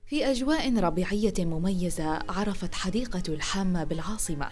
في أجواء ربيعية مميزة عرفت حديقة الحامة بالعاصمة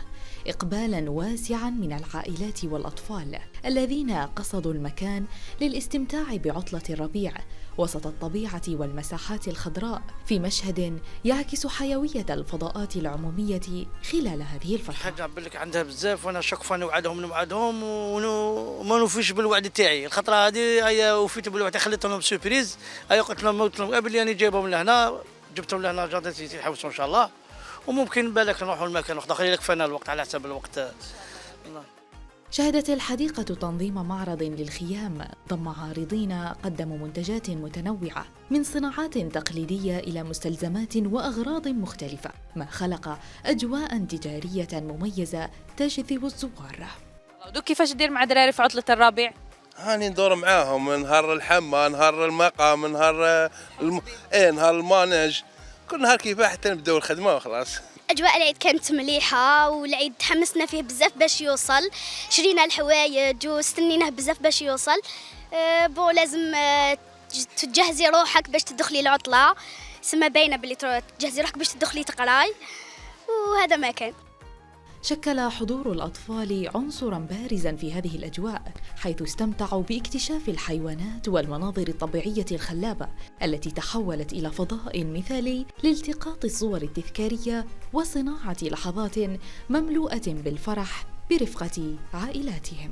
إقبالاً واسعاً من العائلات والأطفال الذين قصدوا المكان للاستمتاع بعطلة الربيع وسط الطبيعة والمساحات الخضراء في مشهد يعكس حيوية الفضاءات العمومية خلال هذه الفترة. حاجة عبر لك عندها بزاف وأنا شك فاني نوعدهم وما نوفيش بالوعد تاعي. الخطرة هذه هي وفيت بالوعد، خليت لهم سوربريز. قلت لهم قبل يعني جايبهم لهنا، جبتهم لهنا جادتي يحوسوا ان شاء الله، وممكن بالك نروحوا لمكان واحد اخر يكفينا الوقت على حسب الوقت. شهدت الحديقة تنظيم معرض للخيام ضم عارضين قدموا منتجات متنوعة من صناعات تقليدية إلى مستلزمات وأغراض مختلفة، ما خلق أجواء تجارية مميزة تجذب الزوار. ودو كيفاش دير مع دراري في عطلة الربيع؟ هاني ندور معاهم نهار الحمى، نهار المقام، نهار نهار المانج، كل نهار كيفاه حتى نبداو الخدمة وخلاص. أجواء العيد كانت مليحة، والعيد تحمسنا فيه بزاف باش يوصل، شرينا الحوايج واستنيناه بزاف باش يوصل. لازم تجهزي روحك باش تدخلي العطلة، سما باينة بلي تجهزي روحك باش تدخلي تقراي، وهذا ما كان. شكل حضور الأطفال عنصراً بارزاً في هذه الأجواء، حيث استمتعوا باكتشاف الحيوانات والمناظر الطبيعية الخلابة التي تحولت إلى فضاء مثالي لالتقاط الصور التذكارية وصناعة لحظات مملوءة بالفرح برفقة عائلاتهم.